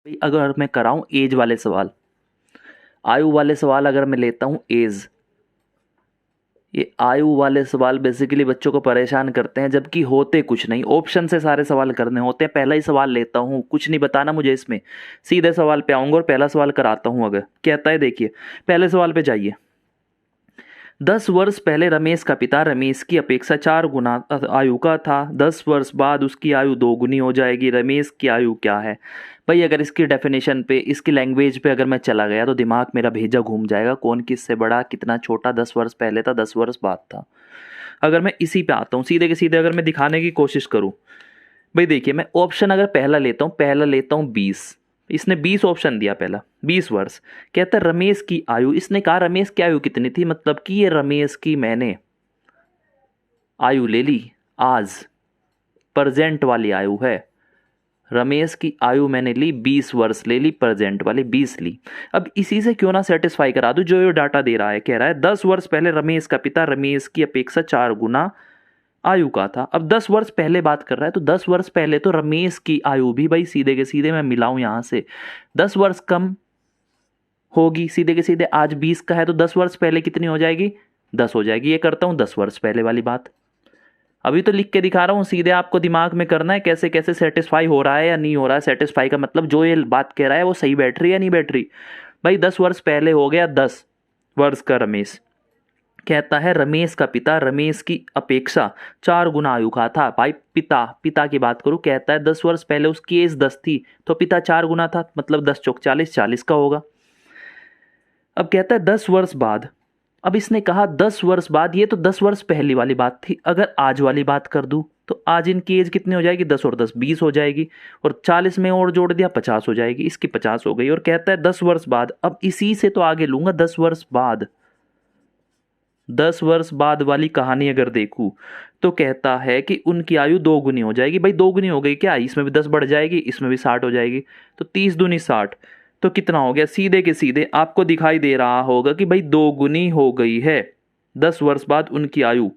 भाई अगर मैं कराऊं एज वाले सवाल, आयु वाले सवाल अगर मैं लेता हूं एज, ये आयु वाले सवाल बेसिकली बच्चों को परेशान करते हैं, जबकि होते कुछ नहीं, ऑप्शन से सारे सवाल करने होते हैं। पहला ही सवाल लेता हूं, कुछ नहीं बताना मुझे इसमें, सीधे सवाल पे आऊंगा और पहला सवाल कराता हूं। अगर कहता है, देखिए पहले सवाल पे जाइए। 10 वर्ष पहले रमेश का पिता रमेश की अपेक्षा 4 गुना आयु का था। 10 वर्ष बाद उसकी आयु 2 गुनी हो जाएगी। रमेश की आयु क्या है? भाई अगर इसकी डेफिनेशन पे, इसकी लैंग्वेज पे अगर मैं चला गया तो दिमाग मेरा भेजा घूम जाएगा। कौन किससे बड़ा, कितना छोटा, 10 वर्ष पहले था, 10 वर्ष बाद था। अगर मैं इसी पे आता हूँ सीधे के सीधे, अगर मैं दिखाने की कोशिश करूँ, भाई देखिए मैं ऑप्शन अगर पहला लेता हूँ, पहला लेता हूँ 20। इसने 20 ऑप्शन दिया, पहला 20 वर्ष। कहता है रमेश की आयु, इसने कहा रमेश की आयु कितनी थी, मतलब कि ये रमेश की मैंने आयु ले ली, आज प्रेजेंट वाली आयु है। रमेश की आयु मैंने ली 20 वर्ष ले ली, प्रेजेंट वाली 20 ली। अब इसी से क्यों ना सेटिस्फाई करा दूं, जो ये डाटा दे रहा है, कह रहा है 10 वर्ष पहले रमेश का पिता रमेश की अपेक्षा 4 गुना आयु का था। अब 10 वर्ष पहले बात कर रहा है, तो 10 वर्ष पहले तो रमेश की आयु भी भाई सीधे के सीधे मैं मिलाऊं यहां से, 10 वर्ष कम होगी। सीधे के सीधे आज 20 का है तो 10 वर्ष पहले कितनी हो जाएगी, 10 हो जाएगी। ये करता हूं 10 वर्ष पहले वाली बात। अभी तो लिख के दिखा रहा हूं, सीधे आपको दिमाग में करना है कैसे कैसे सेटिस्फाई हो रहा है या नहीं हो रहा है। सेटिस्फाई का मतलब जो ये बात कह रहा है वो सही बैठ रही है या नहीं बैठ रही। भाई 10 वर्ष पहले हो गया 10 वर्ष का रमेश। कहता है रमेश का पिता रमेश की अपेक्षा 4 गुना आयु का था। भाई पिता, पिता की बात करूं, कहता है 10 वर्ष पहले उसकी एज 10 थी तो पिता 4 गुना था, मतलब 10 चौक 40, 40 का होगा। अब कहता है 10 वर्ष बाद, अब इसने कहा 10 वर्ष बाद, ये तो 10 वर्ष पहली वाली बात थी। अगर आज वाली बात कर दूं तो आज इनकी एज कितनी हो जाएगी, 10 और 10 20 हो जाएगी, और 40 में और जोड़ दिया 50 हो जाएगी, इसकी 50 हो गई। और कहता है 10 वर्ष बाद, अब इसी से तो आगे लूंगा 10 वर्ष बाद। 10 वर्ष बाद वाली कहानी अगर देखूं तो कहता है कि उनकी आयु 2 गुनी हो जाएगी। भाई 2 गुनी हो गई क्या, इसमें भी 10 बढ़ जाएगी, इसमें भी 60 हो जाएगी, तो 30 दूनी 60, तो कितना हो गया, सीधे के सीधे आपको दिखाई दे रहा होगा कि भाई 2 गुनी हो गई है। 10 वर्ष बाद उनकी आयु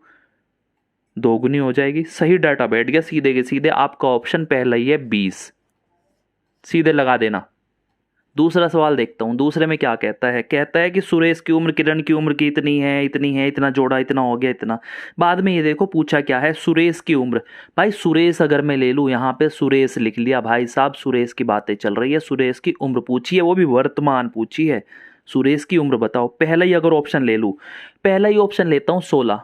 2 गुनी हो जाएगी। सही डाटा बैठ गया, सीधे के सीधे आपका ऑप्शन पहला ही है 20, सीधे लगा देना। दूसरा सवाल देखता हूं, दूसरे में क्या कहता है। कहता है कि सुरेश की उम्र किरण की उम्र की इतनी है, इतनी है, इतना जोड़ा, इतना हो गया, इतना। बाद में ये देखो पूछा क्या है, सुरेश की उम्र। भाई सुरेश अगर मैं ले लूं, यहाँ पे सुरेश लिख लिया, भाई साहब सुरेश की बातें चल रही है, सुरेश की उम्र पूछी है, वो भी वर्तमान पूछी है। सुरेश की उम्र बताओ, पहला ही अगर ऑप्शन ले लूं, पहला ही ऑप्शन लेता हूं 16।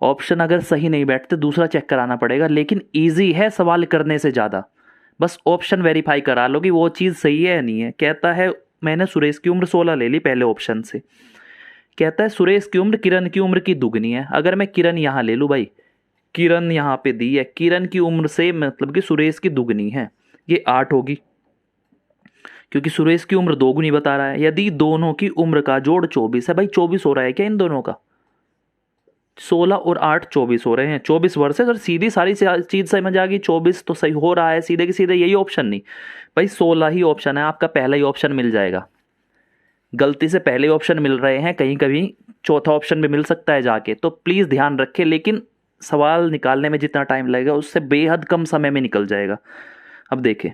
ऑप्शन अगर सही नहीं बैठते दूसरा चेक कराना पड़ेगा, लेकिन ईजी है सवाल करने से ज्यादा। बस ऑप्शन वेरीफाई करा लो कि वो चीज़ सही है या नहीं है। कहता है मैंने सुरेश की उम्र 16 ले ली पहले ऑप्शन से। कहता है सुरेश की उम्र किरण की उम्र की दुगनी है। अगर मैं किरण यहाँ ले लूँ, भाई किरण यहाँ पे दी है, किरण की उम्र से मतलब कि सुरेश की दुगनी है, ये 8 होगी, क्योंकि सुरेश की उम्र 2 गुनी बता रहा है। यदि दोनों की उम्र का जोड़ 24 है, भाई 24 हो रहा है क्या इन दोनों का, 16 और 8 24 हो रहे हैं, 24 वर्ष है। सर सीधी सारी चीज समझ आ गई, 24 तो सही हो रहा है, सीधे के सीधे यही ऑप्शन नहीं, भाई 16 ही ऑप्शन है आपका, पहला ही ऑप्शन मिल जाएगा। गलती से पहले ऑप्शन मिल रहे हैं, कहीं कभी चौथा ऑप्शन भी मिल सकता है जाके, तो प्लीज ध्यान रखें। लेकिन सवाल निकालने में जितना टाइम लगेगा उससे बेहद कम समय में निकल जाएगा। अब देखें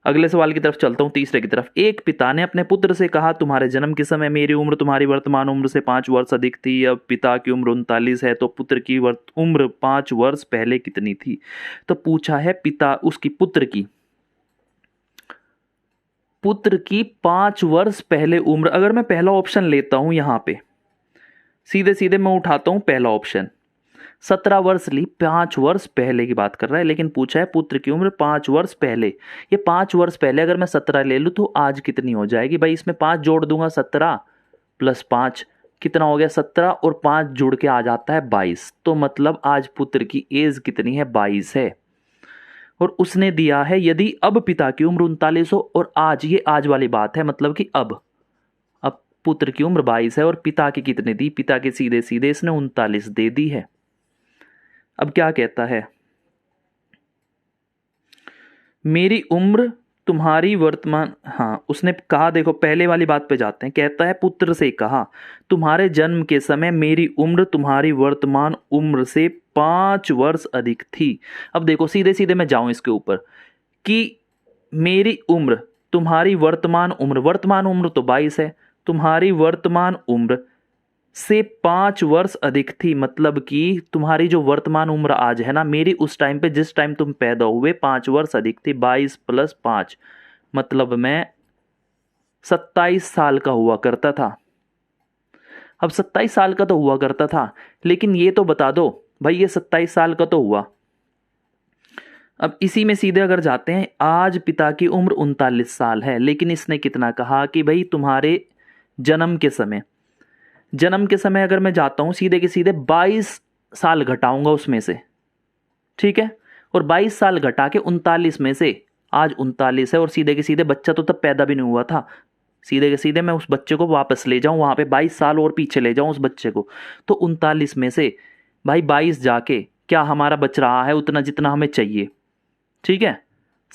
अगले सवाल की तरफ चलता हूं, तीसरे की तरफ। एक पिता ने अपने पुत्र से कहा तुम्हारे जन्म के समय मेरी उम्र तुम्हारी वर्तमान उम्र से 5 वर्ष अधिक थी। अब पिता की उम्र 39 है, तो पुत्र की उम्र 5 वर्ष पहले कितनी थी। तो पूछा है पिता उसकी पुत्र की 5 वर्ष पहले उम्र। अगर मैं पहला ऑप्शन लेता हूं, यहां पे सीधे सीधे मैं उठाता हूं पहला ऑप्शन, 17 वर्ष ली, 5 वर्ष पहले की बात कर रहा है, लेकिन पूछा है पुत्र की उम्र 5 वर्ष पहले। ये 5 वर्ष पहले अगर मैं 17 ले लूँ तो आज कितनी हो जाएगी, भाई इसमें 5 जोड़ दूंगा, 17 प्लस 5 कितना हो गया, 17 और 5 जुड़ के आ जाता है 22। तो मतलब आज पुत्र की एज कितनी है, 22 है। और उसने दिया है यदि अब पिता की उम्र 39 हो, और आज, ये आज वाली बात है, मतलब कि अब पुत्र की उम्र 22 है और पिता की कितनी दी, पिता के सीधे सीधे इसने 39 दे दी है। अब क्या कहता है, मेरी उम्र तुम्हारी वर्तमान, हाँ उसने कहा, देखो पहले वाली बात पे जाते हैं। कहता है पुत्र से कहा तुम्हारे जन्म के समय मेरी उम्र तुम्हारी वर्तमान उम्र से 5 वर्ष अधिक थी। अब देखो सीधे सीधे मैं जाऊं इसके ऊपर कि मेरी उम्र तुम्हारी वर्तमान उम्र तो 22 है, तुम्हारी वर्तमान उम्र से 5 वर्ष अधिक थी। मतलब कि तुम्हारी जो वर्तमान उम्र आज है ना, मेरी उस टाइम पे जिस टाइम तुम पैदा हुए 5 वर्ष अधिक थी। 22 + 5 मतलब मैं 27 साल का हुआ करता था। अब 27 साल का तो हुआ करता था, लेकिन ये तो बता दो भाई ये 27 साल का तो हुआ। अब इसी में सीधे अगर जाते हैं, आज पिता की उम्र 39 साल है, लेकिन इसने कितना कहा कि भाई तुम्हारे जन्म के समय अगर मैं जाता हूं सीधे के सीधे 22 साल घटाऊंगा उसमें से, ठीक है, और 22 साल घटा के 39 में से आज 39 है, और सीधे के सीधे बच्चा तो तब पैदा भी नहीं हुआ था, सीधे के सीधे मैं उस बच्चे को वापस ले जाऊं वहां पे 22 साल और पीछे ले जाऊं उस बच्चे को, तो 39 में से भाई 22 जाके क्या हमारा बच रहा है उतना जितना हमें चाहिए, ठीक है,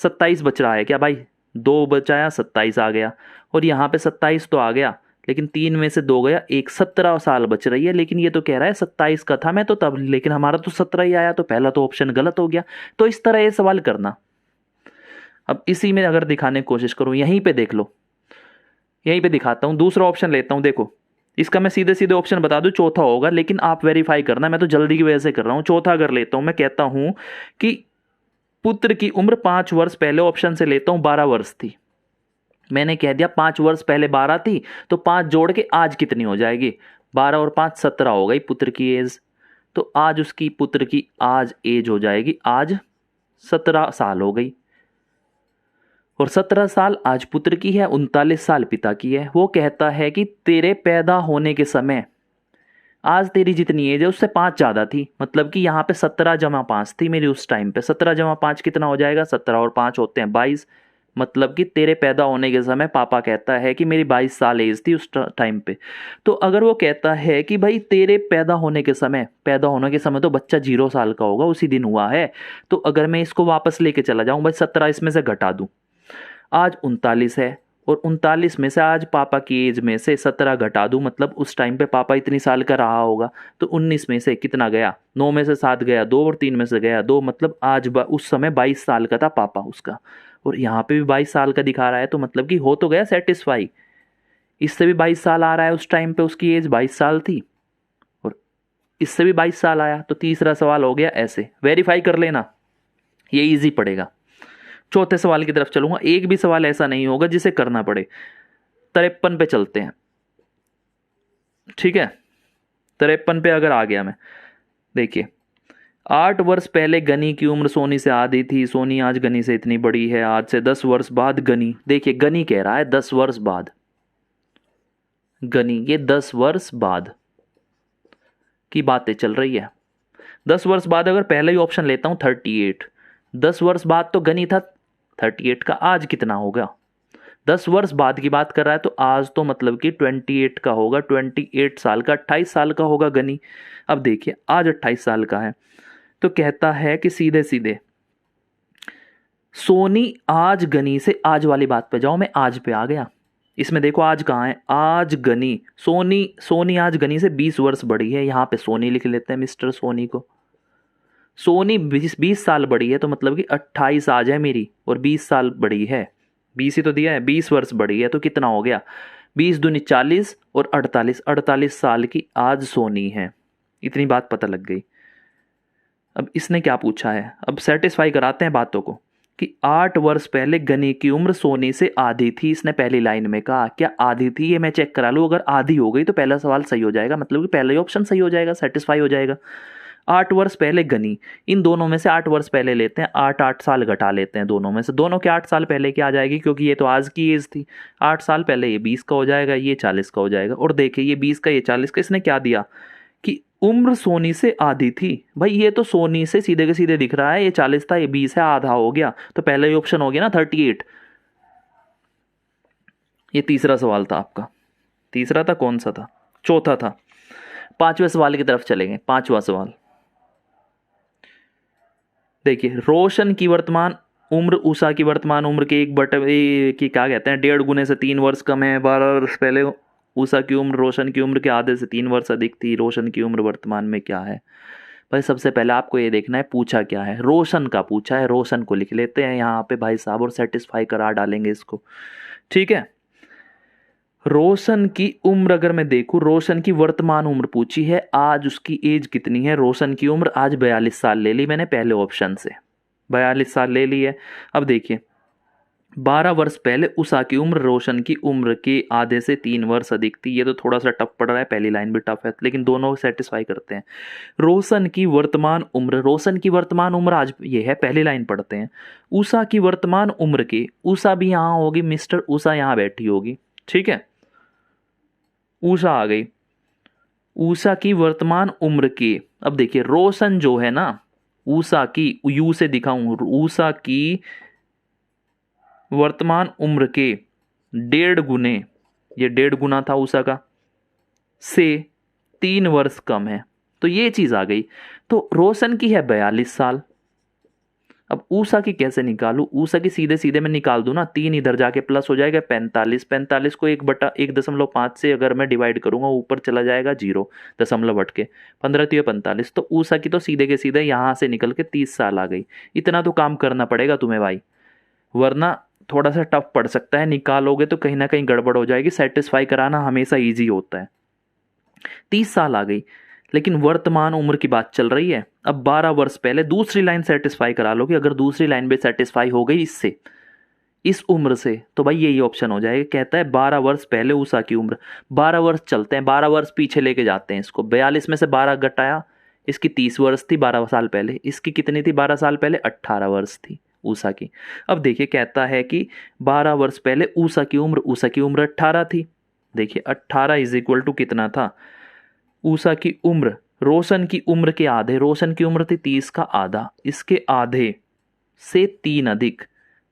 27 बच रहा है क्या भाई, 2 बचाया 27 आ गया, और यहाँ पे 27 तो आ गया, लेकिन 3 में से 2 गया, एक 17 साल बच रही है। लेकिन ये तो कह रहा है 27 का था मैं तो तब, लेकिन हमारा तो 17 ही आया, तो पहला तो ऑप्शन गलत हो गया। तो इस तरह ये सवाल करना। अब इसी में अगर दिखाने की कोशिश करूं, यहीं पे देख लो, यहीं पे दिखाता हूं, दूसरा ऑप्शन लेता हूं। देखो इसका मैं सीधे सीधे ऑप्शन बता दूं, चौथा होगा, लेकिन आप वेरीफाई करना, मैं तो जल्दी की वजह से कर रहा हूं। चौथा अगर लेता हूं, मैं कहता हूं कि पुत्र की उम्र 5 वर्ष पहले, ऑप्शन से लेता हूं 12 वर्ष थी। मैंने कह दिया 5 वर्ष पहले 12 थी, तो 5 जोड़ के आज कितनी हो जाएगी, 12 और 5 17 हो गई पुत्र की एज। तो आज उसकी पुत्र की आज एज हो जाएगी, आज 17 साल हो गई, और 17 साल आज पुत्र की है, 39 साल पिता की है। वो कहता है कि तेरे पैदा होने के समय आज तेरी जितनी एज है उससे 5 ज़्यादा थी, मतलब कि यहाँ पे 17 + 5 थी मेरी उस टाइम पे। 17 + 5 कितना हो जाएगा, 17 और 5 होते हैं 22, मतलब कि तेरे पैदा होने के समय पापा कहता है कि मेरी 22 साल एज थी उस टाइम पे। तो अगर वो कहता है कि भाई तेरे पैदा होने के समय तो बच्चा 0 साल का होगा, उसी दिन हुआ है, तो अगर मैं इसको वापस लेके चला जाऊं भाई, 17 इसमें से घटा दूं, आज 39 है, और 39 में से आज पापा की एज में से 17 घटा दूं, मतलब उस टाइम पे पापा इतनी साल का रहा होगा, तो 19 में से कितना गया, 9 में से 7 गया 2, और 3 में से गया 2, मतलब आज उस समय 22 साल का था पापा उसका, और यहाँ पे भी 22 साल का दिखा रहा है, तो मतलब कि हो तो गया सेटिस्फाई। इससे भी 22 साल आ रहा है, उस टाइम पे उसकी एज 22 साल थी, और इससे भी 22 साल आया, तो तीसरा सवाल हो गया ऐसे। वेरीफाई कर लेना, ये इजी पड़ेगा। चौथे सवाल की तरफ चलूंगा, एक भी सवाल ऐसा नहीं होगा जिसे करना पड़े। 53 पे चलते हैं, ठीक है, 53 पे अगर आ गया मैं, देखिए 8 वर्ष पहले गनी की उम्र सोनी से आधी थी, सोनी आज गनी से इतनी बड़ी है, आज से 10 वर्ष बाद गनी, देखिए गनी कह रहा है 10 वर्ष बाद, गनी ये 10 वर्ष बाद की बातें चल रही है। 10 वर्ष बाद अगर पहला ही ऑप्शन लेता हूं 38, 10 वर्ष बाद तो गनी था, 38 का आज कितना होगा, 10 वर्ष बाद की बात कर रहा है, तो आज तो मतलब कि 28 का होगा, 28 साल का, 28 साल का होगा गनी। अब देखिए आज 28 साल का है, तो कहता है कि सीधे सीधे सोनी आज गनी से, आज वाली बात पे जाओ, मैं आज पे आ गया, इसमें देखो आज कहाँ है, आज गनी, सोनी आज गनी से 20 वर्ष बड़ी है, यहाँ पे सोनी लिख लेते हैं, मिस्टर सोनी को। सोनी 20 साल बड़ी है, तो मतलब कि 28 आज है मेरी, और 20 साल बड़ी है, 20 ही तो दिया है, 20 वर्ष बड़ी है, तो कितना हो गया, 20 दूनी 40 और 48 साल की आज सोनी है। इतनी बात पता लग गई। अब इसने क्या पूछा है, अब सेटिस्फाई कराते हैं बातों को, कि 8 वर्ष पहले गनी की उम्र सोनी से आधी थी, इसने पहली लाइन में कहा, क्या आधी थी, ये मैं चेक करा लूँ, अगर आधी हो गई तो पहला सवाल सही हो जाएगा, मतलब कि पहला ही ऑप्शन सही हो जाएगा, सेटिस्फाई हो जाएगा। 8 वर्ष पहले गनी, इन दोनों में से 8 वर्ष पहले लेते हैं, 8 साल घटा लेते हैं दोनों में से, दोनों के 8 साल पहले की आ जाएगी, क्योंकि ये तो आज की एज थी, 8 साल पहले ये 20 का हो जाएगा, ये 40 का हो जाएगा। और देखिए ये 20 का ये 40 का, इसने क्या दिया कि उम्र सोनी से आधी थी, भाई ये तो सोनी से सीधे के सीधे दिख रहा है, ये 40 था ये 20 है, आधा हो गया, तो पहला ही ऑप्शन हो गया ना 38। ये तीसरा सवाल था आपका, तीसरा था, कौन सा था, चौथा था। पांचवें सवाल की तरफ चलेंगे। पांचवा सवाल देखिए, रोशन की वर्तमान उम्र उषा की वर्तमान उम्र के 1/, की क्या कहते हैं, 1.5 गुने से 3 वर्ष कम है। 12 वर्ष पहले उषा की उम्र रोशन की उम्र के आधे से 3 वर्ष अधिक थी। रोशन की उम्र वर्तमान में क्या है भाई सबसे पहले आपको ये देखना है पूछा क्या है, रोशन का पूछा है, रोशन को लिख लेते हैं यहाँ पे भाई साहब और सेटिस्फाई करा डालेंगे इसको। ठीक है, रोशन की उम्र अगर मैं देखूं, रोशन की वर्तमान उम्र पूछी है, आज उसकी एज कितनी है, रोशन की उम्र आज 42 साल ले ली मैंने पहले ऑप्शन से, 42 साल ले ली है। अब देखिए 12 वर्ष पहले उषा की उम्र रोशन की उम्र के आधे से 3 वर्ष अधिक थी। ये तो थोड़ा सा टफ पड़ रहा है, पहली लाइन भी टफ है, लेकिन दोनों सेटिस्फाई करते हैं। रोशन की वर्तमान उम्र, रोशन की वर्तमान उम्र आज ये है, पहली लाइन पढ़ते हैं। उषा की वर्तमान उम्र के, उषा भी यहाँ होगी, मिस्टर उषा यहाँ बैठी होगी। ठीक है, उषा आ गई, उषा की वर्तमान उम्र के। अब देखिए रोशन जो है ना, उषा की, यू से दिखाऊं, उषा की वर्तमान उम्र के 1.5 गुने, ये 1.5 गुना था उषा का, से 3 वर्ष कम है, तो ये चीज आ गई। तो रोशन की है 42 साल। अब ऊषा की कैसे निकालूं, ऊषा की सीधे सीधे मैं निकाल दूं ना, 3 इधर जाके प्लस हो जाएगा 45, 45 को 1/1.5 से अगर मैं डिवाइड करूंगा ऊपर चला जाएगा 0 दशमलव हट के, 15 तो ये 45, तो ऊषा की तो सीधे के सीधे यहाँ से निकल के 30 साल आ गई। इतना तो काम करना पड़ेगा तुम्हें भाई, वरना थोड़ा सा टफ पड़ सकता है, निकालोगे तो कहीं ना कहीं गड़बड़ हो जाएगी। सेटिस्फाई कराना हमेशा ईजी होता है। 30 साल आ गई, लेकिन वर्तमान उम्र की बात चल रही है। अब 12 वर्ष पहले, दूसरी लाइन सेटिस्फाई करा लो कि अगर दूसरी लाइन भी सेटिस्फाई हो गई इससे, इस उम्र से, तो भाई यही ऑप्शन हो जाएगा। कहता है 12 वर्ष पहले उषा की उम्र, 12 वर्ष चलते हैं, 12 वर्ष पीछे लेके जाते हैं इसको। 42 में से 12 घटाया, इसकी 30 वर्ष थी 12 साल पहले, इसकी कितनी थी 12 साल पहले, 18 वर्ष थी उषा की। अब देखिए कहता है कि 12 वर्ष पहले उषा की उम्र 18 थी। देखिए 18 इज इक्वल टू कितना था, उषा की उम्र रोशन की उम्र के आधे, रोशन की उम्र थी 30 का आधा, इसके आधे से 3 अधिक,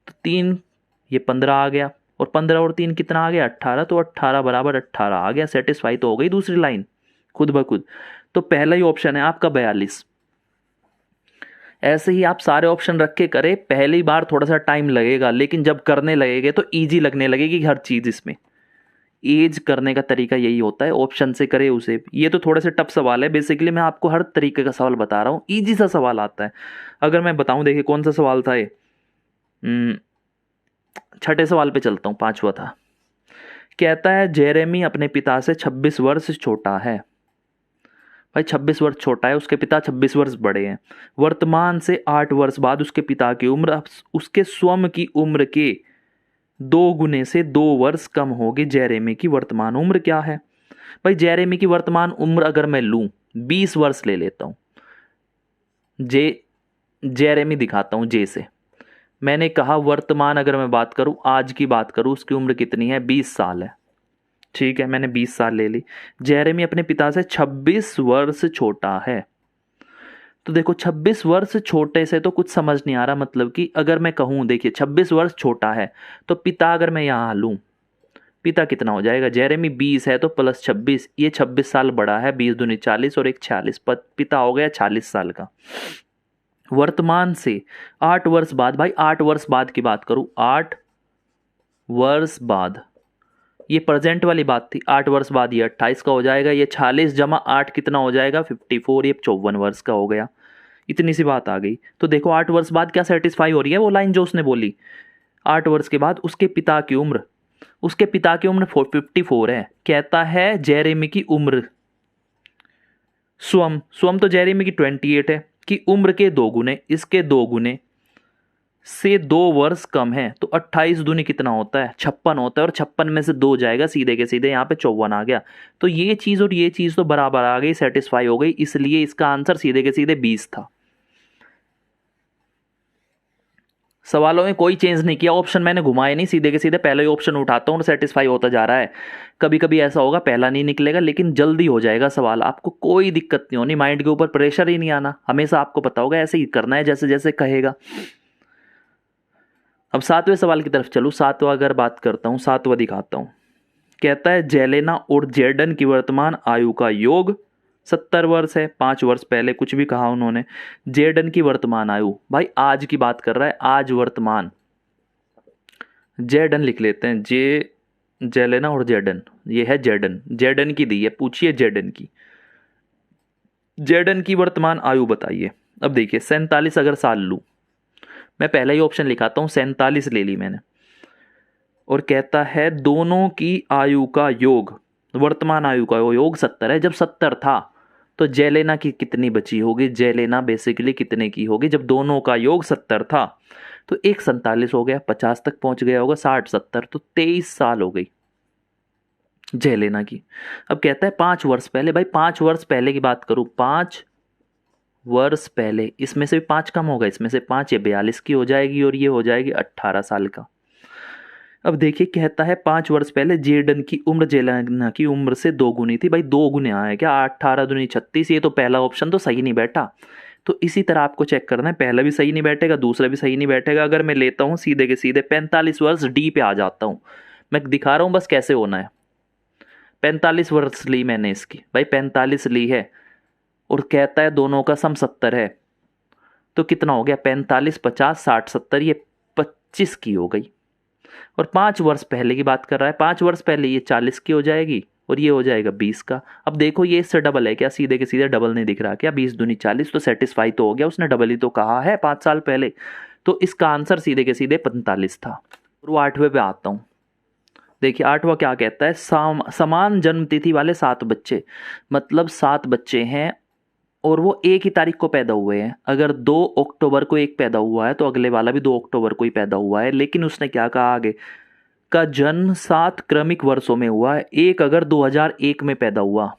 तो 3 ये 15 आ गया, और 15 और 3 कितना आ गया 18, तो 18 बराबर 18 आ गया। सेटिस्फाई तो हो गई दूसरी लाइन खुद ब खुद। तो पहला ही ऑप्शन है आपका 42। ऐसे ही आप सारे ऑप्शन रख के करें, पहली बार थोड़ा सा टाइम लगेगा, लेकिन जब करने लगेंगे तो ईजी लगने लगेगी हर चीज। इसमें एज करने का तरीका यही होता है, ऑप्शन से करे उसे। ये तो थोड़े से टफ सवाल है, बेसिकली मैं आपको हर तरीके का सवाल बता रहा हूँ, ईजी सा सवाल आता है। अगर मैं बताऊं, देखिए कौन सा सवाल था ये, छठे सवाल पे चलता हूँ, 5वां था। कहता है जेरेमी अपने पिता से 26 वर्ष छोटा है। भाई 26 वर्ष छोटा है, उसके पिता 26 वर्ष बड़े हैं। वर्तमान से 8 वर्ष बाद उसके पिता की उम्र उसके स्वयं की उम्र के 2 गुने से 2 वर्ष कम होगी। जेरेमी की वर्तमान उम्र क्या है? भाई जेरेमी की वर्तमान उम्र अगर मैं लूं 20 वर्ष ले लेता हूं, जेरेमी दिखाता हूं जे से। मैंने कहा वर्तमान अगर मैं बात करूं, आज की बात करूं, उसकी उम्र कितनी है, 20 साल है। ठीक है, मैंने 20 साल ले ली। जेरेमी अपने पिता से 26 वर्ष छोटा है। तो देखो 26 वर्ष छोटे से तो कुछ समझ नहीं आ रहा, मतलब कि अगर मैं कहूं, देखिए 26 वर्ष छोटा है, तो पिता अगर मैं यहां लूं, पिता कितना हो जाएगा, जेरेमी 20 है तो प्लस 26, ये 26 साल बड़ा है, 20 दूनी 40 और एक 46, पिता हो गया 40 साल का। वर्तमान से 8 वर्ष बाद, भाई 8 वर्ष बाद की बात करूं, 8 वर्ष बाद, ये प्रेजेंट वाली बात थी, 8 वर्ष बाद ये 28 का हो जाएगा, ये 46 जमा 8 कितना हो जाएगा 54, ये 54 वर्ष का हो गया। इतनी सी बात आ गई। तो देखो 8 वर्ष बाद क्या सेटिस्फाई हो रही है वो लाइन जो उसने बोली। 8 वर्ष के बाद उसके पिता की उम्र, उसके पिता की उम्र 54 है। कहता है जेरेमी की उम्र, स्वम तो जेरेमी की 28 है, कि उम्र के 2 गुने, इसके 2 गुने से 2 वर्ष कम है, तो 28 दूनी कितना होता है 56 होता है, और 56 में से 2 जाएगा सीधे के सीधे, यहाँ पे 54 आ गया। तो ये चीज और ये चीज तो बराबर आ गई, सेटिस्फाई हो गई, इसलिए इसका आंसर सीधे के सीधे 20 था। सवालों में कोई चेंज नहीं किया, ऑप्शन मैंने घुमाए नहीं, सीधे के सीधे पहले ही ऑप्शन उठाता हूँ और सेटिस्फाई होता जा रहा है। कभी कभी ऐसा होगा पहला नहीं निकलेगा, लेकिन जल्दी हो जाएगा सवाल, आपको कोई दिक्कत नहीं होनी, माइंड के ऊपर प्रेशर ही नहीं आना, हमेशा आपको पता होगा ऐसे ही करना है जैसे जैसे कहेगा। अब 7वें सवाल की तरफ चलूँ, 7वां अगर बात करता हूँ, 7वां दिखाता हूँ। कहता है जेलेना और जेडन की वर्तमान आयु का योग 70 वर्ष है। 5 वर्ष पहले कुछ भी कहा उन्होंने। जेडन की वर्तमान आयु, भाई आज की बात कर रहा है, आज वर्तमान, जेडन लिख लेते हैं, जेलेना और जेडन, ये है जेडन, जेडन की दी है, पूछिए जेडन की। जेडन की वर्तमान आयु बताइए। अब देखिए 47 अगर साल लूँ, मैं पहला ही ऑप्शन लिखाता हूँ, 47 ले ली मैंने, और कहता है दोनों की आयु का योग, वर्तमान आयु का योग 70 है। जब 70 था तो जेलेना की कितनी बची होगी, जेलेना बेसिकली कितने की होगी जब दोनों का योग 70 था, तो एक 47 हो गया, 50 तक पहुंच गया होगा, 60 70 तो 23 साल हो गई जेलेना की। अब कहता है 5 वर्ष पहले, भाई 5 वर्ष पहले की बात करूं, 5 वर्ष पहले, इसमें से 5 कम होगा, इसमें से 5, ये 42 की हो जाएगी और ये हो जाएगी 18 साल का। अब देखिए कहता है 5 वर्ष पहले जेडन की उम्र जेलेना की उम्र से 2 गुनी थी। भाई 2 गुने आए क्या, 18 दूनी 36, ये तो पहला ऑप्शन तो सही नहीं बैठा। तो इसी तरह आपको चेक करना है, पहला भी सही नहीं बैठेगा, दूसरा भी सही नहीं बैठेगा। अगर मैं लेता हूँ सीधे के सीधे 45 वर्ष डी पे आ जाता हूँ, मैं दिखा रहा हूँ बस कैसे होना है। 45 वर्ष ली मैंने इसकी, भाई 45 ली है, और कहता है दोनों का सम 70 है, तो कितना हो गया, 45 50 60 70, ये 25 की हो गई। और 5 वर्ष पहले की बात कर रहा है, 5 वर्ष पहले ये 40 की हो जाएगी और ये हो जाएगा 20 का। अब देखो ये इससे डबल है क्या, सीधे के सीधे डबल नहीं दिख रहा क्या, 20 दूनी 40, तो सेटिस्फाई तो हो गया, उसने डबल ही तो कहा है 5 साल पहले। तो इसका आंसर सीधे के सीधे 45 था। और वो 8वें पे आता हूँ। देखिए 8वां क्या कहता है, समान जन्म तिथि वाले 7 बच्चे, मतलब 7 बच्चे हैं और वो एक ही तारीख को पैदा हुए हैं। अगर 2 अक्टूबर को एक पैदा हुआ है तो अगले वाला भी 2 अक्टूबर को ही पैदा हुआ है, लेकिन उसने क्या कहा आगे, का जन्म 7 क्रमिक वर्षों में हुआ है। एक अगर 2001 में पैदा हुआ,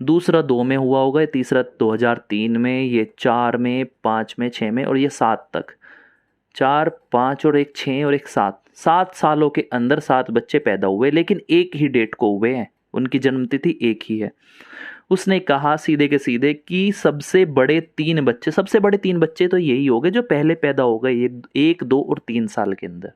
दूसरा 2 में हुआ होगा, तीसरा 2003 में, ये 4 में, 5 में, 6 में, और ये 7 तक, 4 5 और एक 6 और एक 7, 7 सालों के अंदर 7 बच्चे पैदा हुए, लेकिन एक ही डेट को हुए हैं, उनकी जन्मतिथि एक ही है। उसने कहा सीधे के सीधे कि सबसे बड़े 3 बच्चे, सबसे बड़े 3 बच्चे तो यही हो गए जो पहले पैदा हो गए, ये 1 2 और 3 साल के अंदर।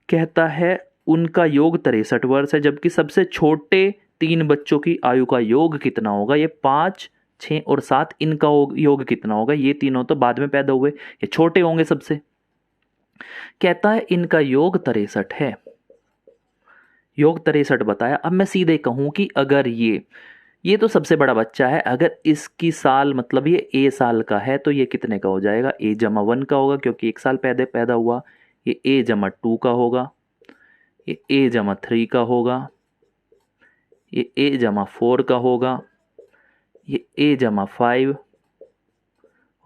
कहता है उनका योग 63 वर्ष है, जबकि सबसे छोटे 3 बच्चों की आयु का योग कितना होगा, ये 5 6 और 7, इनका योग कितना होगा, ये तीनों तो बाद में पैदा हुए, ये छोटे होंगे सबसे। कहता है इनका योग 63 है, योग 63 बताया। अब मैं सीधे कहूं कि अगर ये तो सबसे बड़ा बच्चा है, अगर इसकी साल मतलब ये ए साल का है, तो ये कितने का हो जाएगा, A+1 का होगा, क्योंकि 1 साल पहले पैदा हुआ। ये A+2 का होगा, ये A+3 का होगा, ये A+4 का होगा, ये A+5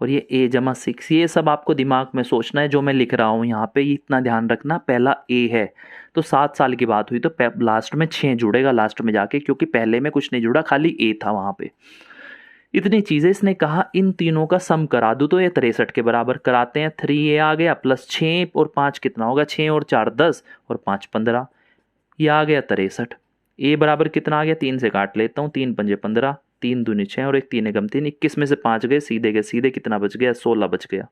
और ये A+6। ये सब आपको दिमाग में सोचना है, जो मैं लिख रहा हूँ यहाँ पे, ये इतना ध्यान रखना। पहला A है तो 7 साल की बात हुई, तो लास्ट में 6 जुड़ेगा लास्ट में जाके, क्योंकि पहले में कुछ नहीं जुड़ा, खाली A था वहाँ पे। इतनी चीज़ें इसने कहा, इन तीनों का सम करा दूँ तो ये 63 के बराबर। कराते हैं, 3A आ गया प्लस 6 और 5 कितना होगा, 6 और 4 10 और 5 15, ये आ गया 63। A बराबर कितना आ गया, 3 से काट लेता हूँ, 3 पंजे 15, 3 दूनी 6 और एक 3 एकम 3, 21 में से 5 गए, सीधे के सीधे कितना बच गया, 16 बच गया,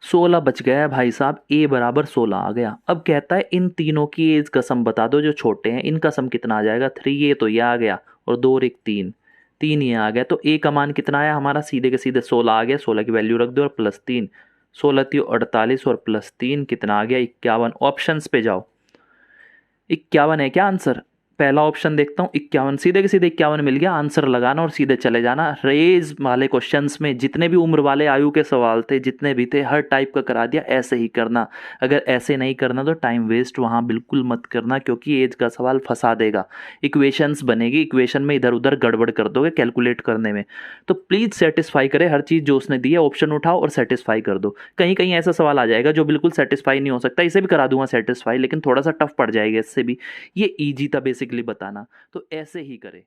16 बच गया है भाई साहब। A बराबर 16 आ गया। अब कहता है इन तीनों की एज का सम बता दो जो छोटे हैं, इनका सम कितना आ जाएगा, 3A तो ये आ गया और 2 और 1 3, 3 ये आ गया। तो A का मान कितना आया हमारा, सीधे के सीधे 16 आ गया, 16 की वैल्यू रख दो और प्लस 3, 16 3 48 और प्लस 3 कितना आ गया, 51। ऑप्शंस पे जाओ, 51 है क्या आंसर, पहला ऑप्शन देखता हूँ 51, सीधे के सीधे 51 मिल गया। आंसर लगाना और सीधे चले जाना। रेज वाले क्वेश्चंस में जितने भी उम्र वाले आयु के सवाल थे, जितने भी थे, हर टाइप का करा दिया, ऐसे ही करना। अगर ऐसे नहीं करना तो टाइम वेस्ट वहाँ बिल्कुल मत करना, क्योंकि एज का सवाल फंसा देगा। इक्वेशंस बनेगी, इक्वेशन में इधर उधर गड़बड़ कर दोगे कैलकुलेट करने में। तो प्लीज़ सेटिस्फाई करें हर चीज़ जो उसने दी है, ऑप्शन उठाओ और सेटिस्फाई कर दो। कहीं कहीं ऐसा सवाल आ जाएगा जो बिल्कुल सेटिस्फाई नहीं हो सकता, इसे भी करा दूंगा सेटिस्फाई, लेकिन थोड़ा सा टफ पड़ जाएगा इससे भी। ये ईजी था बेसिकली बताना, तो ऐसे ही करें।